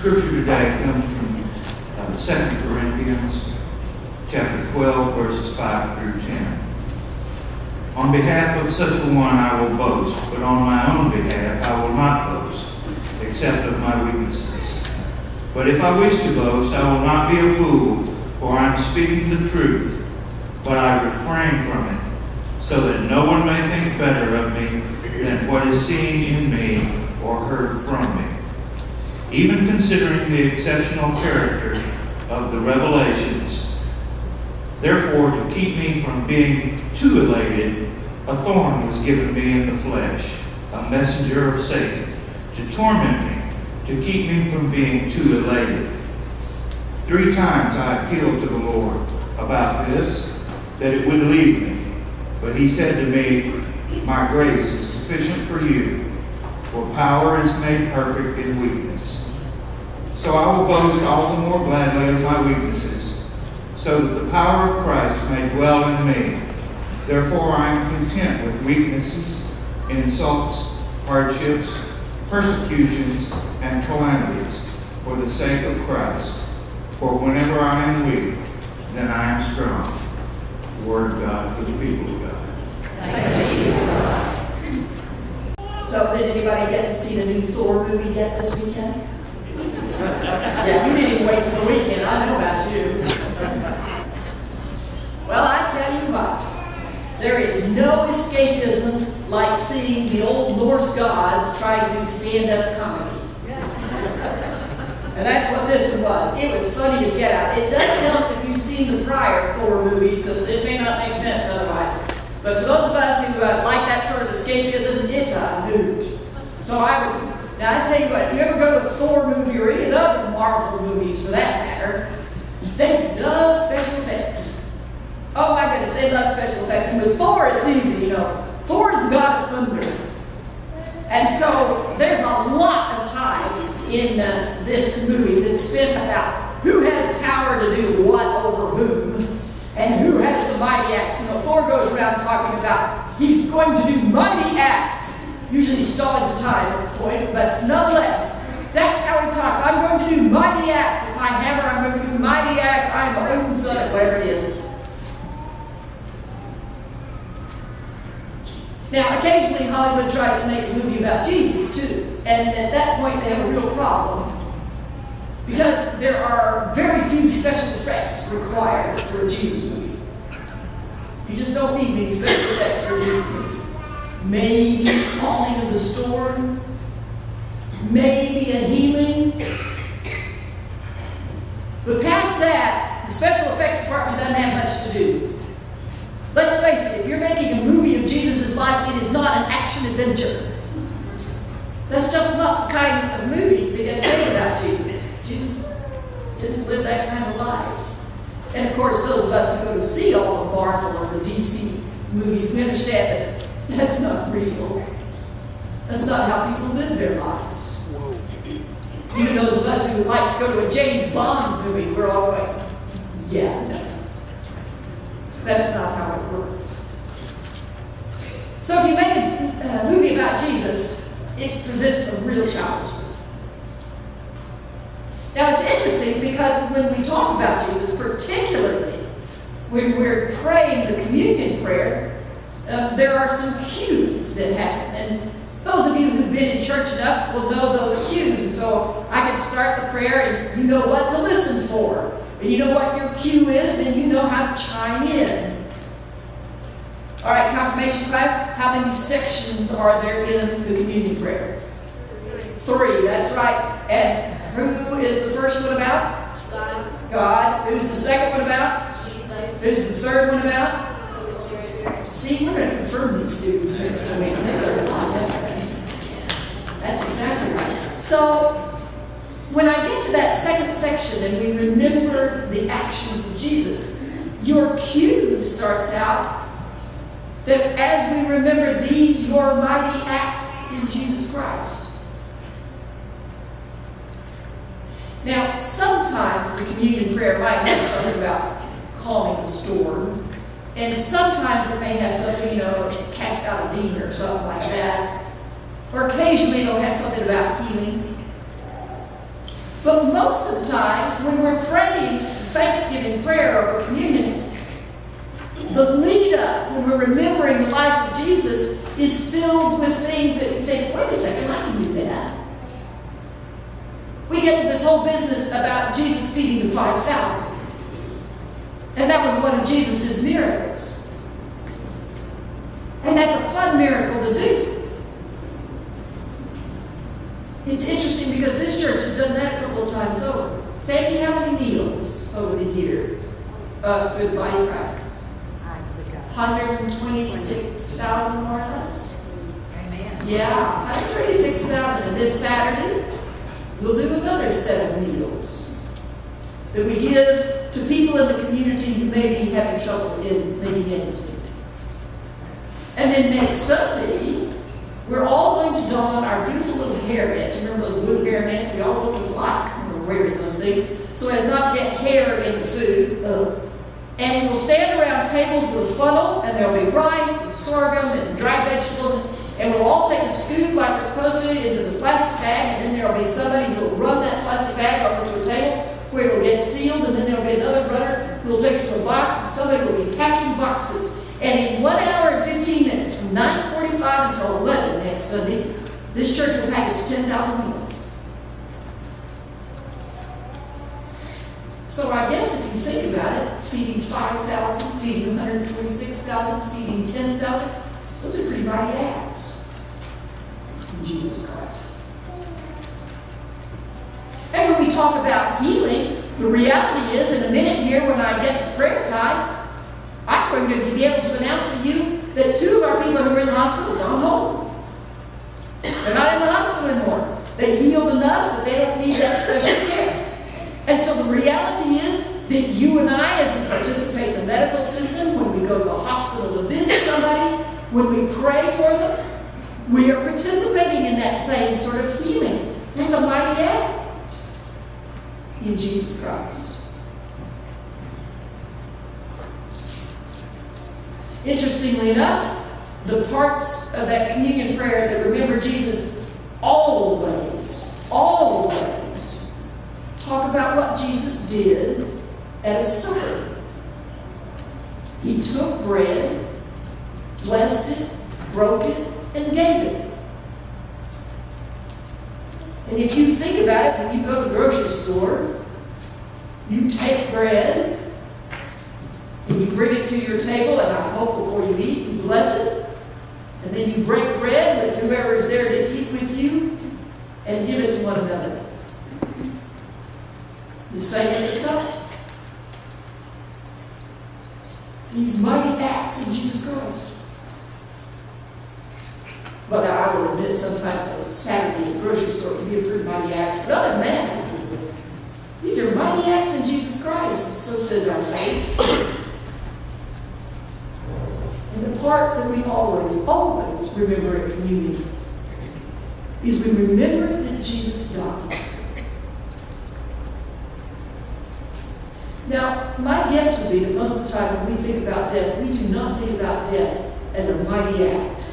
Scripture today comes from 2 Corinthians chapter 12, verses 5 through 10. On behalf of such a one I will boast, but on my own behalf I will not boast, except of my weaknesses. But if I wish to boast, I will not be a fool, for I am speaking the truth, but I refrain from it, so that no one may think better of me than what is seen in me or heard from me. Even considering the exceptional character of the revelations, therefore, to keep me from being too elated, a thorn was given me in the flesh, a messenger of Satan, to torment me, to keep me from being too elated. 3 times I appealed to the Lord about this, that it would leave me. But he said to me, my grace is sufficient for you, for power is made perfect in weakness. So I will boast all the more gladly of my weaknesses, so that the power of Christ may dwell in me. Therefore I am content with weaknesses, insults, hardships, persecutions, and calamities for the sake of Christ. For whenever I am weak, then I am strong. The word of God for the people of God. So did anybody get to see the new Thor movie yet this weekend? Yeah, you didn't even wait for the weekend. I know about you. Well, I tell you what, there is no escapism like seeing the old Norse gods try to do stand-up comedy. And that's what this was. It was funny as get out. It does help if you've seen the prior Thor movies, because it may not make sense otherwise. But for those of us who like that sort of escapism, it's a hoot. So now I tell you what, if you ever go to a Thor movie or any of the other Marvel movies for that matter, they love special effects. Oh my goodness, they love special effects. And with Thor, it's easy, you know. Thor is the god of thunder. And so there's a lot of time in this movie that's spent about who has power to do what over whom, and who has the mighty acts. You know, Thor goes around talking about he's going to do mighty acts, usually stalling for time at the point, but nonetheless, that's how he talks. I'm going to do mighty acts with my hammer. I'm going to do mighty acts. I'm the own son of whatever it is. Now, occasionally Hollywood tries to make a movie about Jesus, too. And at that point, they have a real problem. Because there are very few special effects required for a Jesus movie. You just don't need many special effects for a Jesus movie. Maybe calming of the storm. Maybe a healing. But past that, the special effects department doesn't have much to do. Let's face it, if you're making a movie of Jesus' life, it is not an action adventure. That's just not the kind of movie that gets made about Jesus. Jesus didn't live that kind of life. And of course, those of us who go to see all the Marvel or the DC movies, we understand that that's not real. That's not how people live their lives. Even those of us who like to go to a James Bond movie, we're all going, yeah, no. That's not how it works. So if you make a movie about Jesus, it presents some real challenges. Now it's interesting because when we talk about Jesus, particularly when we're praying the communion prayer, there are some cues that happen. And those of you who've been in church enough will know those cues. And so I can start the prayer and you know what to listen for. And you know what your cue is, then you know how to chime in. All right, confirmation class, how many sections are there in the communion prayer? 3, that's right. And who is the first one about? God. Who's the second one about? Who's the third one about? See, we're going to confirm these students next week. That's exactly right. So, when I get to that second section and we remember the actions of Jesus, your cue starts out that as we remember these, your mighty acts in Jesus Christ. Now, sometimes the communion prayer might have something about calming the storm, and sometimes it may have something, cast out a demon or something like that. Or occasionally it'll have something about healing. But most of the time, when we're praying Thanksgiving prayer over communion, the lead up, when we're remembering the life of Jesus, is filled with things that we think, wait a second, I can do that. We get to this whole business about Jesus feeding the 5,000. And that was one of Jesus' miracles. And that's a fun miracle to do. It's interesting because this church has done that a couple of times over. Sandy, how many meals over the years for the body of Christ? 126,000 more or less. Amen. Yeah, 126,000. And this Saturday, we'll do another set of meals that we give to people in the community who may be having trouble in making ends meet. And then next Sunday, we're all going to don our beautiful little hair nets. Remember those blue hair nets? We all look alike when we're wearing those things, so as not to get hair in the food. And we will stand around tables with a funnel, and there'll be rice and sorghum and dried vegetables, and we'll all take a scoop like we're supposed to into the plastic bag, and then there'll be somebody who will run that plastic bag over to a table where it will get sealed, and then there'll be another runner who will take it to a box, and somebody will be packing boxes. And in 1 hour and 15 minutes, from 9:45 until 11 next Sunday, this church will package 10,000 meals. So I guess if you think about it, feeding 5,000, feeding 126,000, feeding 10,000, those are pretty mighty acts in Jesus Christ. And when we talk about healing, the reality is, in a minute here when I get to prayer time, I'm going to be able to announce to you that 2 of our people who are in the hospital have gone home. They're not in the hospital anymore. They healed enough that they don't need that special care. And so the reality is that you and I, as we participate in the medical system, when we go to the hospital to visit somebody, when we pray for them, we are participating in that same sort of healing. That's a mighty act in Jesus Christ. Interestingly enough, the parts of that communion prayer that remember Jesus always talk about what Jesus did at a supper. He took bread, blessed it, broke it, and gave it. And if you think about it, when you go to the grocery store, you take bread, and you bring it to your table, and I hope before you eat, you bless it. And then you break bread with whoever is there to eat with you and give it to one another. The same with the cup. These mighty acts in Jesus Christ. But I will admit sometimes on a Saturday at the grocery store can be a pretty mighty act. But other than that, these are mighty acts in Jesus Christ. So says our faith. And the part that we always remember in communion is we remember that Jesus died. Now, my guess would be that most of the time when we think about death, we do not think about death as a mighty act.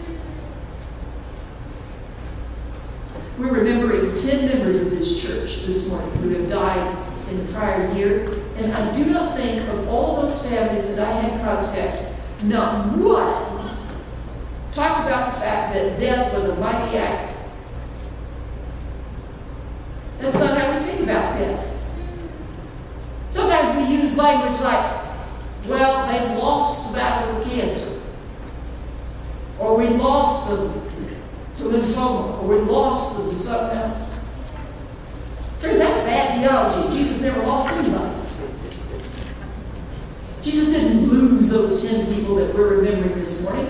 We're remembering 10 members of this church this morning who have died in the prior year, and I do not think of all those families that I had contact, not one talk about the fact that death was a mighty act. That's not how we think about death. Sometimes we use language like, well, they lost the battle with cancer, or we lost them to lymphoma, or we lost them to something else. Friends, that's bad theology. Jesus never lost anybody. Jesus didn't lose those 10 people that we're remembering this morning.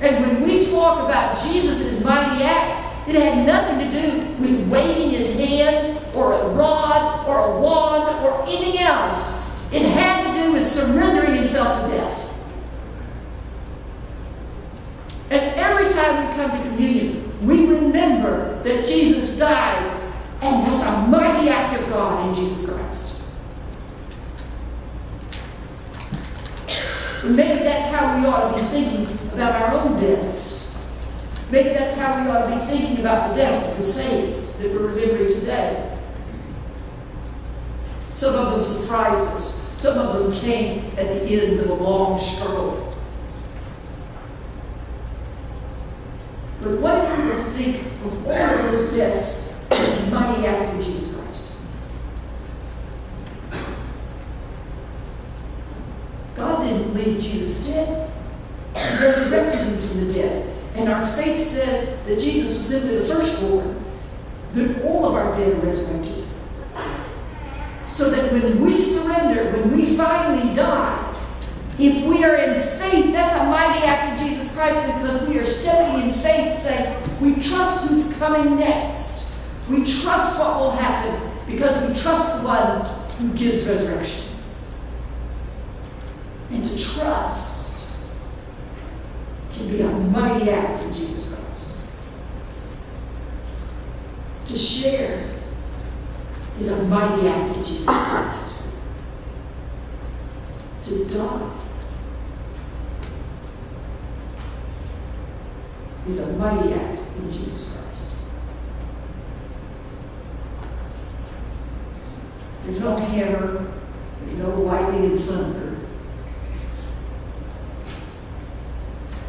And when we talk about Jesus' mighty act, it had nothing to do with waving his hand or a rod or a wand or anything else. It had to do with surrendering himself to death. And every time we come to communion, we remember that Jesus died, and that's a mighty act of God in Jesus Christ. And maybe that's how we ought to be thinking about our own deaths. Maybe that's how we ought to be thinking about the death of the saints that we're remembering today. Some of them surprised us. Some of them came at the end of a long struggle. But what if we were to think of all of those deaths as a mighty act of Jesus Christ? God didn't leave Jesus dead. He resurrected him from the dead. And our faith says that Jesus was simply the firstborn, that all of our dead are resurrected. So that when we surrender, when we finally die, if we are in faith, that's a mighty act of Jesus Christ, because we are stepping in faith saying, we trust who's coming next. We trust what will happen because we trust the one who gives resurrection. And to trust can be a mighty act of Jesus Christ. To share is a mighty act of Jesus Christ. To die is a mighty act in Jesus Christ. There's no hammer, there's no lightning and thunder.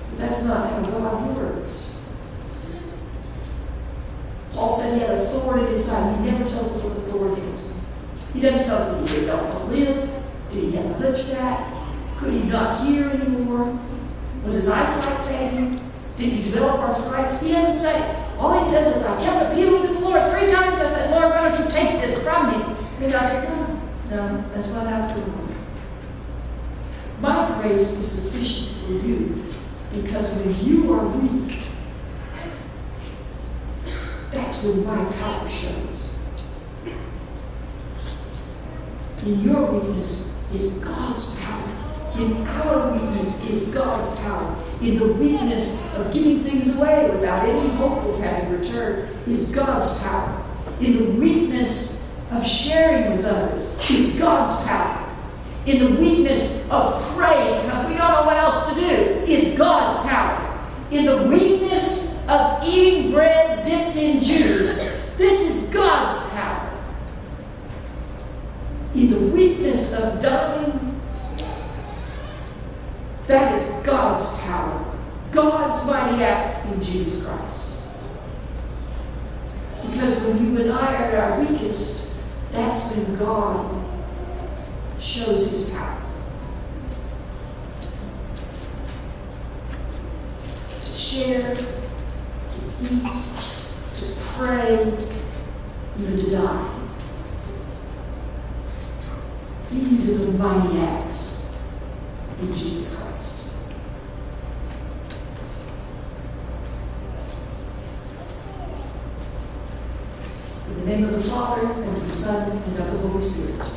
But that's not how God works. Paul said he had a thorn in his side. He never tells us what the thorn is. He doesn't tell us, did he develop a limb? Did he have a hunchback? Could he not hear anymore? Was his eyesight fading? Did he develop arthritis? He doesn't say. All he says is, I kept appealing to the Lord 3 times. I said, Lord, why don't you take this from me? And God said, no, that's not how it's going to work. My grace is sufficient for you, because when you are weak, that's when my power shows. In your weakness is God's power. In our weakness is God's power. In the weakness of giving things away without any hope of having return is God's power. In the weakness of sharing with others is God's power. In the weakness of praying because we don't know what else to do is God's power. In the weakness of eating bread dipped in juice, this is God's power. In the weakness of dying, that is God's power. God's mighty act in Jesus Christ. Because when you and I are at our weakest, that's when God shows his power. To share, to eat, to pray, even to die. These are the mighty acts in Jesus Christ. In the name of the Father, and of the Son, and of the Holy Spirit.